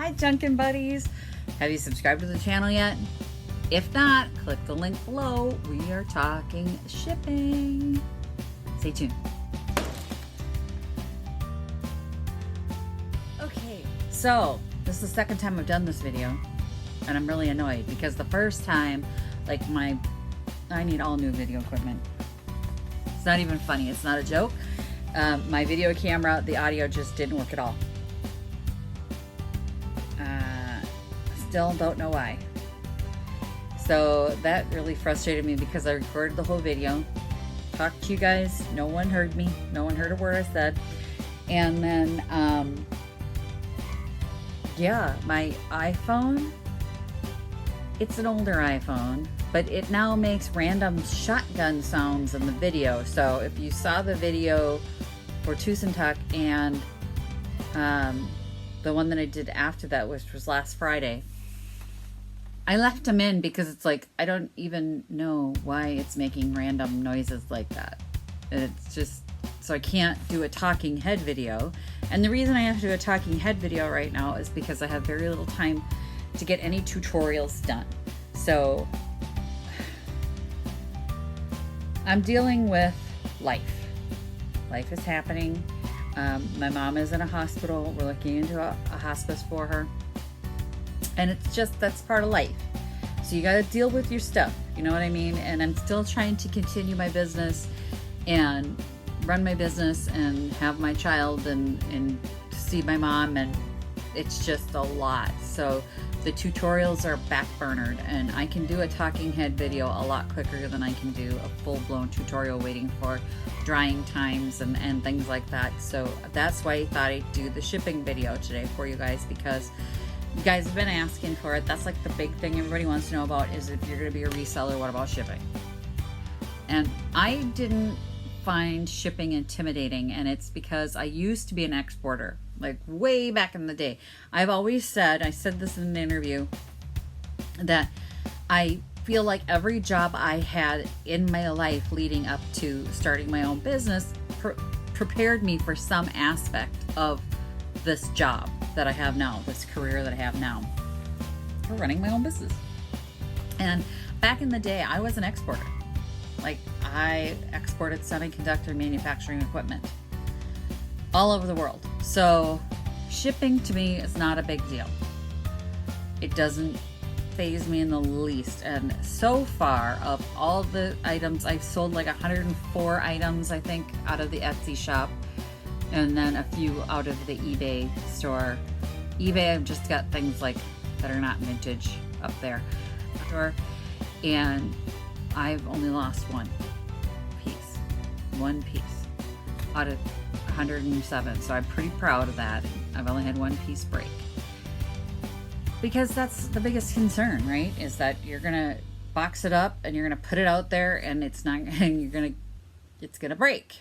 Hi Junkin buddies! Have you subscribed to the channel yet? If not, click the link below. We are talking shipping. Stay tuned. Okay, so this is the second time I've done this video and I'm really annoyed because the first time, like I need all new video equipment. It's not even funny, it's not a joke. My video camera, the audio just didn't work at all. Still don't know why. So that really frustrated me because I recorded the whole video, talked to you guys, no one heard me, no one heard a word I said. And then, yeah, my iPhone, it's an older iPhone, but it now makes random shotgun sounds in the video. So if you saw the video for Tuck and the one that I did after that, which was last Friday, I left them in because it's like, I don't even know why it's making random noises like that. And it's just, so I can't do a talking head video. And the reason I have to do a talking head video right now is because I have very little time to get any tutorials done. So I'm dealing with life. Life is happening. My mom is in a hospital. We're looking into a hospice for her. And it's just, that's part of life. So you got to deal with your stuff. You know what I mean? And I'm still trying to continue my business and run my business and have my child and see my mom. And it's just a lot. So the tutorials are backburnered and I can do a talking head video a lot quicker than I can do a full-blown tutorial waiting for drying times and things like that. So that's why I thought I'd do the shipping video today for you guys, because you guys have been asking for it. That's like the big thing everybody wants to know about is if you're going to be a reseller, what about shipping? And I didn't find shipping intimidating, and it's because I used to be an exporter, like way back in the day. I've always said, I said this in an interview, that I feel like every job I had in my life leading up to starting my own business prepared me for some aspect of this job that I have now, this career that I have now, for running my own business. And back in the day, I was an exporter. Like, I exported semiconductor manufacturing equipment all over the world. So shipping to me is not a big deal. It doesn't faze me in the least. And so far, of all the items, I've sold like 104 items, I think, out of the Etsy shop, and then a few out of the eBay store. eBay, I've just got things like that are not vintage up there. And I've only lost one piece out of 107. So I'm pretty proud of that. I've only had one piece break. Because that's the biggest concern, right? Is that you're gonna box it up and you're gonna put it out there and it's not, and it's gonna break.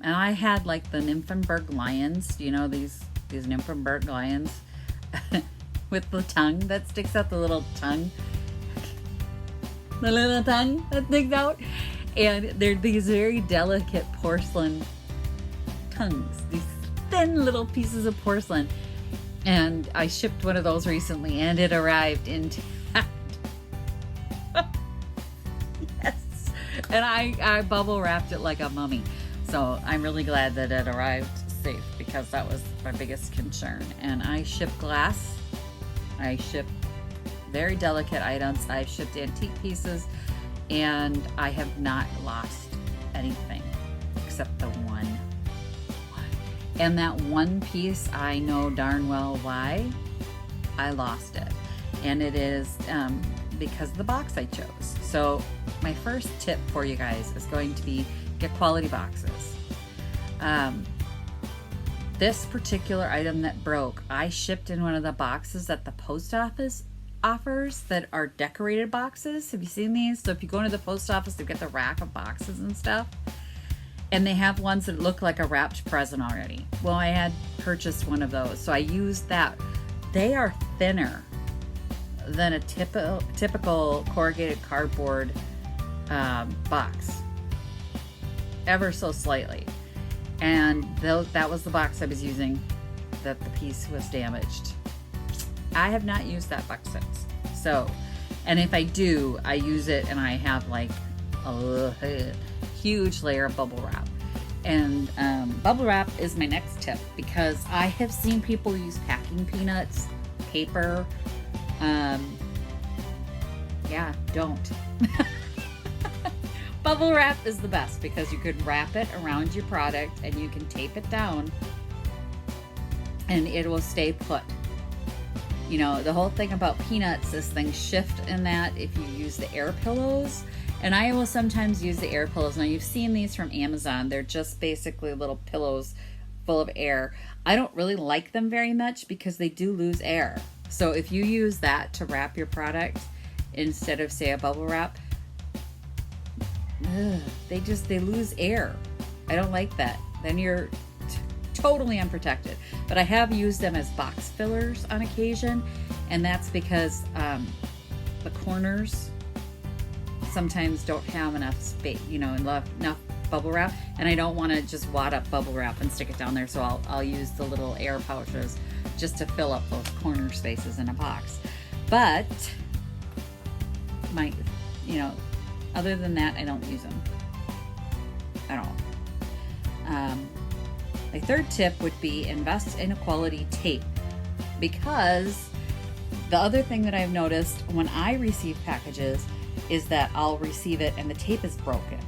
And I had like the Nymphenburg lions, you know, these Nymphenburg lions with the tongue that sticks out, the little tongue that sticks out. And they're these very delicate porcelain tongues, these thin little pieces of porcelain. And I shipped one of those recently and it arrived intact. Yes. And I bubble wrapped it like a mummy. So I'm really glad that it arrived safe because that was my biggest concern. And I ship glass. I ship very delicate items. I've shipped antique pieces and I have not lost anything except the one. And that one piece, I know darn well why I lost it. And it is because of the box I chose. So my first tip for you guys is going to be get quality boxes. This particular item that broke, I shipped in one of the boxes that the post office offers that are decorated boxes. Have you seen these? So if you go into the post office, they get the rack of boxes and stuff. And they have ones that look like a wrapped present already. Well, I had purchased one of those, so I used that. They are thinner than a typical corrugated cardboard box, ever so slightly. And that was the box I was using that the piece was damaged. I have not used that box since. So, and if I do, I use it and I have like a huge layer of bubble wrap. And bubble wrap is my next tip, because I have seen people use packing peanuts, paper. Yeah, don't. Bubble wrap is the best, because you can wrap it around your product and you can tape it down and it will stay put. You know, the whole thing about peanuts is things shift in that if you use the air pillows. And I will sometimes use the air pillows. Now, you've seen these from Amazon. They're just basically little pillows full of air. I don't really like them very much because they do lose air. So if you use that to wrap your product instead of, say, a bubble wrap, they lose air. I don't like that. Then you're totally unprotected. But I have used them as box fillers on occasion, and that's because the corners sometimes don't have enough space, enough bubble wrap, and I don't want to just wad up bubble wrap and stick it down there, so I'll use the little air pouches just to fill up those corner spaces in a box. But other than that, I don't use them at all. My third tip would be invest in a quality tape, because the other thing that I've noticed when I receive packages is that I'll receive it and the tape is broken.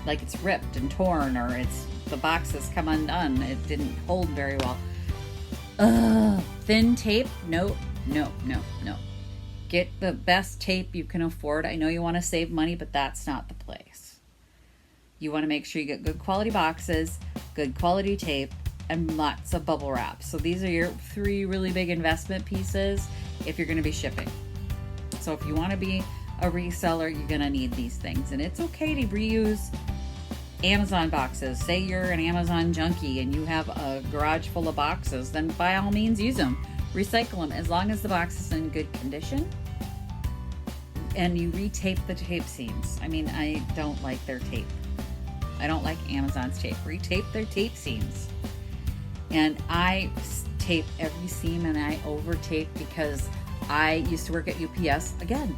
Like it's ripped and torn, or the box has come undone. It didn't hold very well. Thin tape? No. Get the best tape you can afford. I know you want to save money, but that's not the place. You want to make sure you get good quality boxes, good quality tape, and lots of bubble wrap. So these are your 3 really big investment pieces if you're going to be shipping. So if you want to be a reseller, you're going to need these things. And it's okay to reuse Amazon boxes. Say you're an Amazon junkie and you have a garage full of boxes, then by all means use them. Recycle them as long as the box is in good condition. And you retape the tape seams. I mean, I don't like their tape. I don't like Amazon's tape. Retape their tape seams. And I tape every seam, and I over tape because I used to work at UPS. Again,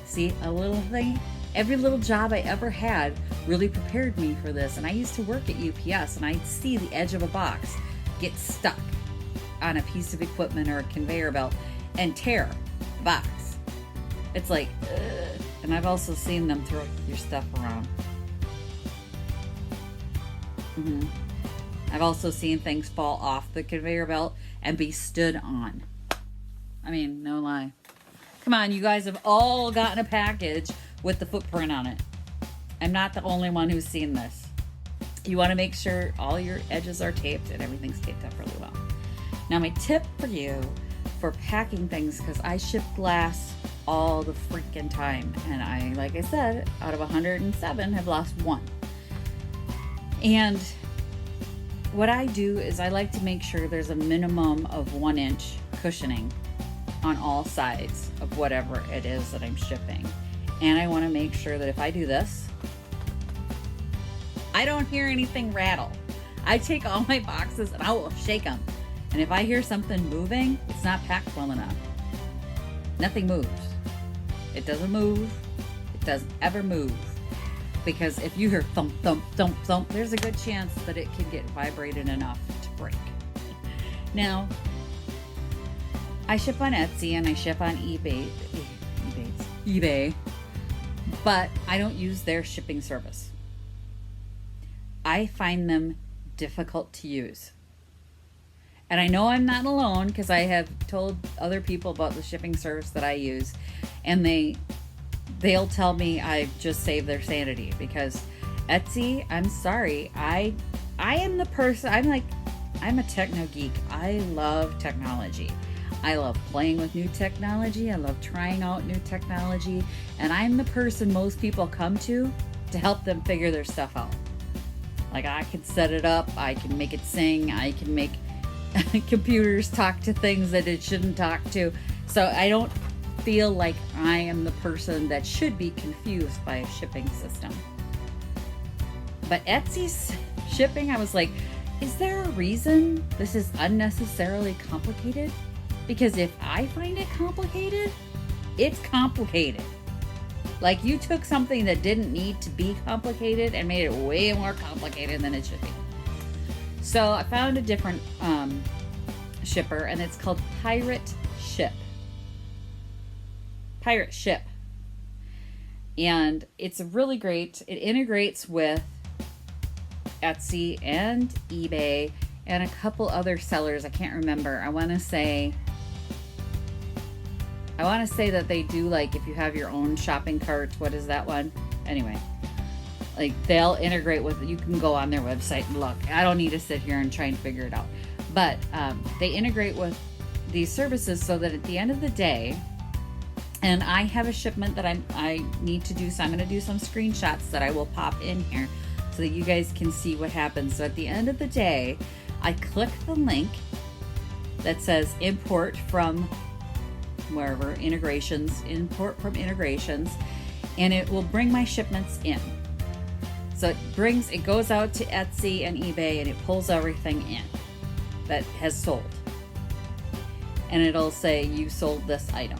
see, a little thing, every little job I ever had really prepared me for this. And I used to work at UPS, and I'd see the edge of a box get stuck on a piece of equipment or a conveyor belt and tear the box. It's like, ugh. And I've also seen them throw your stuff around. I've also seen things fall off the conveyor belt and be stood on. I mean, no lie. Come on, you guys have all gotten a package with the footprint on it. I'm not the only one who's seen this. You want to make sure all your edges are taped and everything's taped up really well. Now, my tip for you for packing things, because I ship glass all the freaking time, and I, like I said, out of 107 have lost 1. And what I do is I like to make sure there's a minimum of 1-inch cushioning on all sides of whatever it is that I'm shipping. And I want to make sure that if I do this, I don't hear anything rattle. I take all my boxes and I will shake them. And if I hear something moving, it's not packed well enough. Nothing moves. It doesn't move. It doesn't ever move. Because if you hear thump, thump, thump, thump, there's a good chance that it can get vibrated enough to break. Now, I ship on Etsy and I ship on eBay, but I don't use their shipping service. I find them difficult to use. And I know I'm not alone, because I have told other people about the shipping service that I use, and they'll tell me I just saved their sanity, because Etsy, I'm sorry, I am the person, I'm a techno geek. I love technology. I love playing with new technology. I love trying out new technology, and I'm the person most people come to help them figure their stuff out. Like, I can set it up, I can make it sing, I can make computers talk to things that it shouldn't talk to. So I don't feel like I am the person that should be confused by a shipping system. But Etsy's shipping, I was like, is there a reason this is unnecessarily complicated? Because if I find it complicated, it's complicated. Like, you took something that didn't need to be complicated and made it way more complicated than it should be. So I found a different shipper, and it's called Pirate Ship. Pirate Ship. And it's really great. It integrates with Etsy and eBay and a couple other sellers. I can't remember. I want to say that they do, like, if you have your own shopping cart, what is that one? Anyway, like, they'll integrate with, you can go on their website and look. I don't need to sit here and try and figure it out. But they integrate with these services so that at the end of the day, and I have a shipment that I need to do, so I'm going to do some screenshots that I will pop in here so that you guys can see what happens. So at the end of the day, I click the link that says import from wherever, import from integrations, and it will bring my shipments in. So it goes out to Etsy and eBay, and it pulls everything in that has sold. And it'll say you sold this item.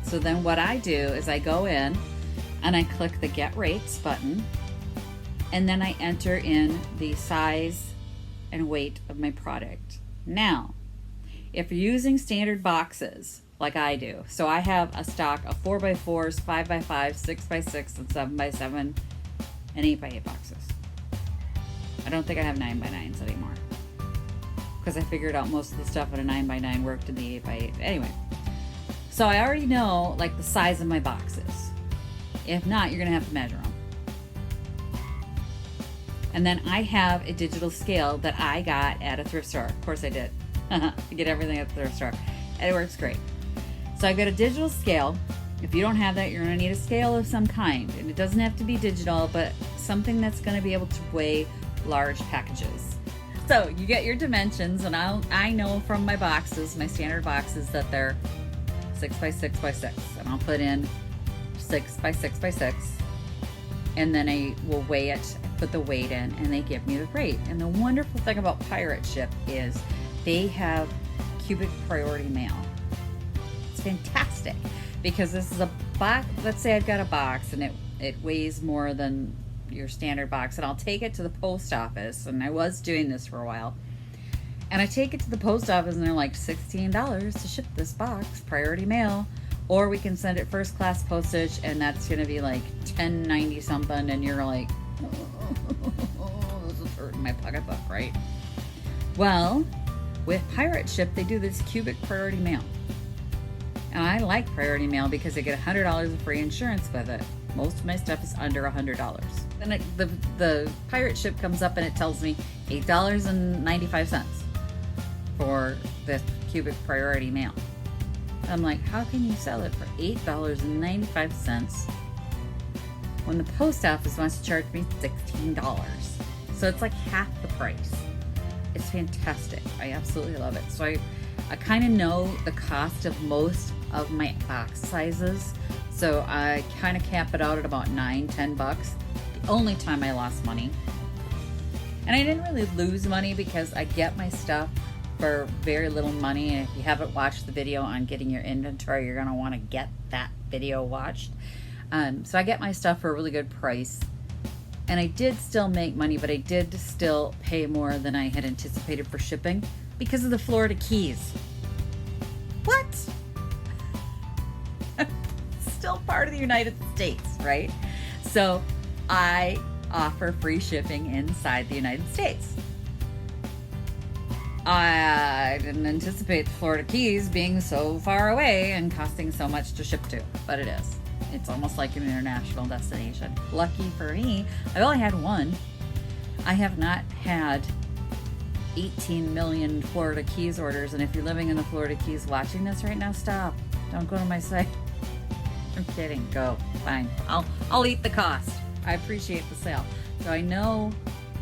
So then what I do is I go in and I click the Get Rates button, and then I enter in the size and weight of my product. Now, if you're using standard boxes like I do, so I have a stock of 4x4s, 5x5, 6x6, and 7x7, and 8x8 boxes. I don't think I have 9x9s anymore, because I figured out most of the stuff in a 9x9 worked in the 8x8. Anyway, so I already know, like, the size of my boxes. If not, you're gonna have to measure them. And then I have a digital scale that I got at a thrift store. Of course I did. I get everything at the thrift store, and it works great. So I've got a digital scale. If you don't have that, you're gonna need a scale of some kind, and it doesn't have to be digital, but something that's gonna be able to weigh large packages. So you get your dimensions, and I know from my boxes, my standard boxes, that they're 6x6x6, and I'll put in 6x6x6, and then I will weigh it, put the weight in, and they give me the rate. And the wonderful thing about Pirate Ship is they have cubic priority mail. It's fantastic, because this is a box. Let's say I've got a box and it weighs more than your standard box, and I'll take it to the post office, and I was doing this for a while, and I take it to the post office, and they're like $16 to ship this box, priority mail, or we can send it first class postage, and that's gonna be like $10.90 something, and you're like, oh, this is hurting my pocketbook, right? Well, with Pirate Ship, they do this cubic priority mail. And I like priority mail because I get $100 of free insurance with it. Most of my stuff is under $100. Then the Pirate Ship comes up and it tells me $8.95 for this cubic priority mail. I'm like, how can you sell it for $8.95 when the post office wants to charge me $16? So it's like half the price. It's fantastic. I absolutely love it. So I kind of know the cost of most of my box sizes. So I kind of cap it out at about $9-10. The only time I lost money. And I didn't really lose money because I get my stuff for very little money. And if you haven't watched the video on getting your inventory, you're going to want to get that video watched. So I get my stuff for a really good price. And I did still make money, but I did still pay more than I had anticipated for shipping because of the Florida Keys. What? Still part of the United States, right? So I offer free shipping inside the United States. I didn't anticipate the Florida Keys being so far away and costing so much to ship to, but it is. It's almost like an international destination. Lucky for me, I only had one. I have not had 18 million Florida Keys orders, and if you're living in the Florida Keys watching this right now, stop. Don't go to my site. I'm kidding. Go. Fine. I'll eat the cost. I appreciate the sale. So I know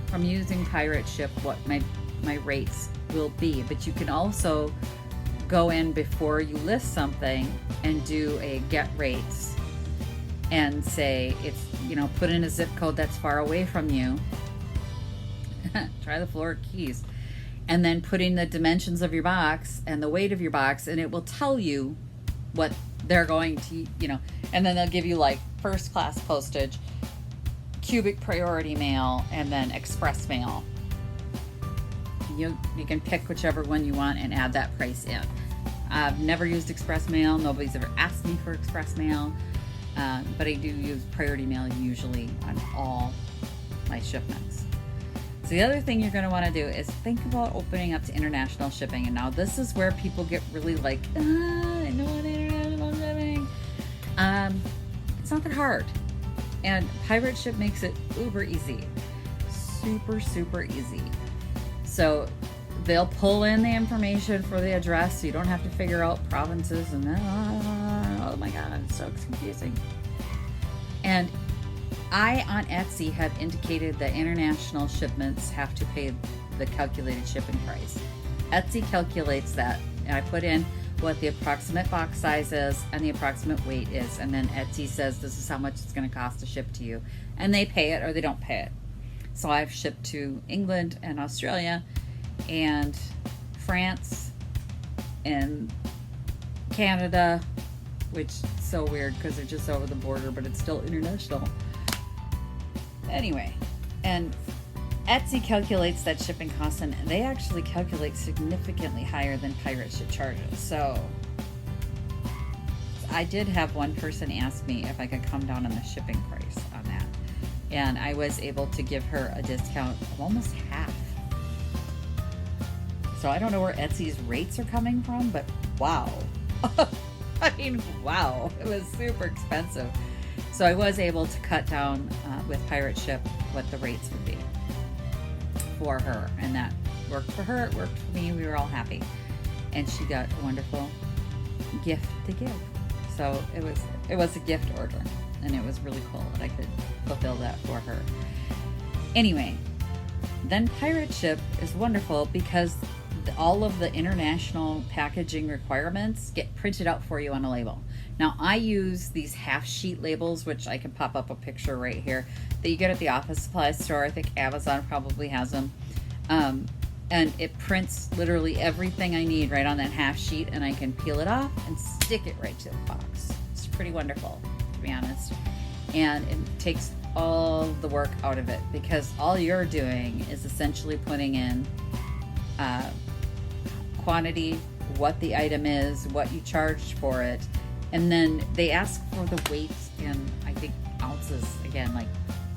from using Pirate Ship what my rates will be, but you can also go in before you list something and do a get rates and say it's, put in a zip code that's far away from you. Try the Florida Keys. and then putting the dimensions of your box and the weight of your box, and it will tell you what they're going to, and then they'll give you like first class postage, cubic priority mail, and then express mail. You can pick whichever one you want and add that price in. I've never used express mail. Nobody's ever asked me for express mail, but I do use priority mail usually on all my shipments. So the other thing you're going to want to do is think about opening up to international shipping. And now this is where people get really like, I don't want international shipping. It's not that hard. And Pirate Ship makes it uber easy. Super, super easy. So they'll pull in the information for the address, so you don't have to figure out provinces and oh my god, it's so confusing. And I on Etsy have indicated that international shipments have to pay the calculated shipping price. Etsy calculates that, and I put in what the approximate box size is and the approximate weight is, and then Etsy says this is how much it's going to cost to ship to you, and they pay it or they don't pay it. So I've shipped to England and Australia and France and Canada, which is so weird because they're just over the border, but it's still international. Anyway, and Etsy calculates that shipping cost, and they actually calculate significantly higher than Pirate Ship charges. So I did have one person ask me if I could come down on the shipping price on that, and I was able to give her a discount of almost half. So I don't know where Etsy's rates are coming from, but wow. I mean, wow. It was super expensive. So I was able to cut down with Pirate Ship what the rates would be for her. And that worked for her. It worked for me. We were all happy. And she got a wonderful gift to give. So it was a gift order. And it was really cool that I could fulfill that for her. Anyway, then Pirate Ship is wonderful because all of the international packaging requirements get printed out for you on a label. Now I use these half sheet labels, which I can pop up a picture right here, that you get at the office supply store. I think Amazon probably has them. And it prints literally everything I need right on that half sheet, and I can peel it off and stick it right to the box. It's pretty wonderful, to be honest. And it takes all the work out of it because all you're doing is essentially putting in quantity, what the item is, what you charged for it, and then they ask for the weights in, I think, ounces again, like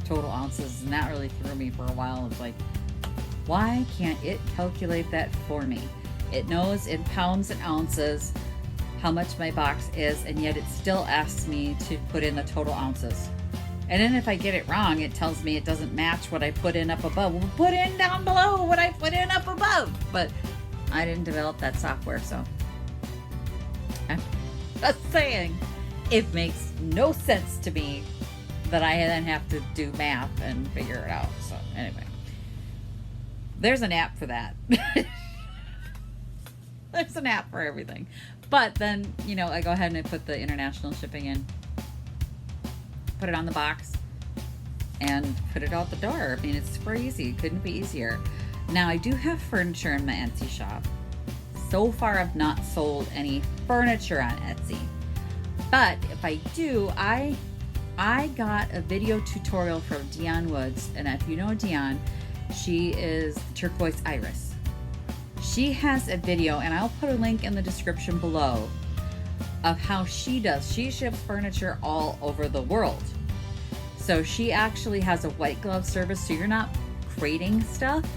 total ounces, and that really threw me for a while. It's like, why can't it calculate that for me? It knows in pounds and ounces how much my box is, and yet it still asks me to put in the total ounces. And then if I get it wrong, it tells me it doesn't match what I put in up above. Well, put in down below what I put in up above. But I didn't develop that software, so I'm just saying it makes no sense to me that I then have to do math and figure it out. So anyway, there's an app for that. There's an app for everything. But then, I go ahead and I put the international shipping in, put it on the box, and put it out the door. I mean, it's super easy. It couldn't be easier. Now, I do have furniture in my Etsy shop. So far, I've not sold any furniture on Etsy. But if I do, I got a video tutorial from Dion Woods. And if you know Dion, she is Turquoise Iris. She has a video, and I'll put a link in the description below, of how she does. She ships furniture all over the world. So she actually has a white glove service, so you're not crating stuff.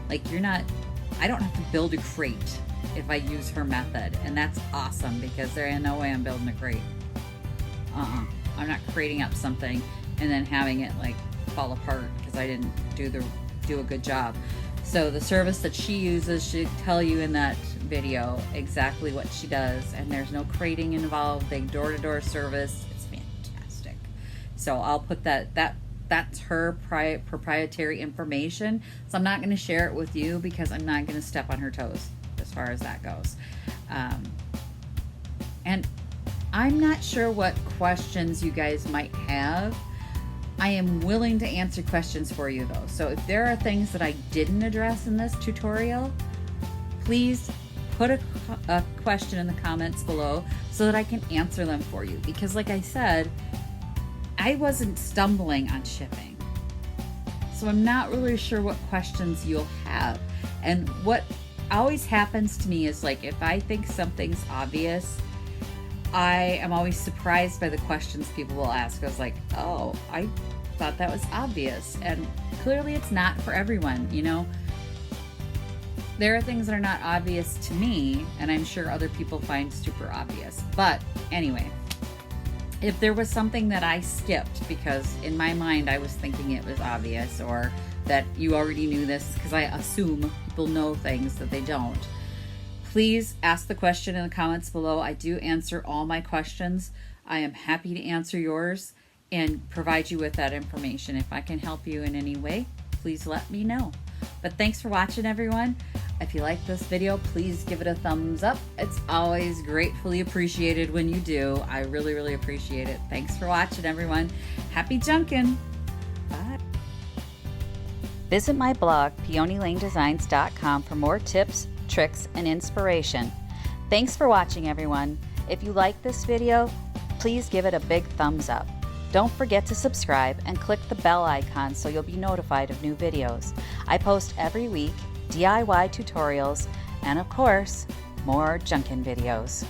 Like I don't have to build a crate if I use her method. And that's awesome because there ain't no way I'm building a crate. I'm not crating up something and then having it like fall apart because I didn't do a good job. So the service that she uses should tell you in that video exactly what she does, and there's no crating involved. They door-to-door service. It's fantastic. So I'll put that's her proprietary information. So I'm not going to share it with you because I'm not going to step on her toes as far as that goes. And I'm not sure what questions you guys might have. I am willing to answer questions for you though. So if there are things that I didn't address in this tutorial, please put a question in the comments below so that I can answer them for you. Because like I said, I wasn't stumbling on shipping. So I'm not really sure what questions you'll have. And what always happens to me is, like, if I think something's obvious, I am always surprised by the questions people will ask. I was like, oh, I thought that was obvious. And clearly it's not for everyone, you know? There are things that are not obvious to me, and I'm sure other people find super obvious. But anyway, if there was something that I skipped because in my mind I was thinking it was obvious, or that you already knew this, because I assume people know things that they don't, please ask the question in the comments below. I do answer all my questions. I am happy to answer yours and provide you with that information. If I can help you in any way, please let me know. But thanks for watching, everyone. If you like this video, please give it a thumbs up. It's always gratefully appreciated when you do. I really, really appreciate it. Thanks for watching, everyone. Happy Junkin'. Bye. Visit my blog, peonylanedesigns.com, for more tips, tricks, and inspiration. Thanks for watching, everyone. If you like this video, please give it a big thumbs up. Don't forget to subscribe and click the bell icon so you'll be notified of new videos. I post every week DIY tutorials and, of course, more Junkin videos.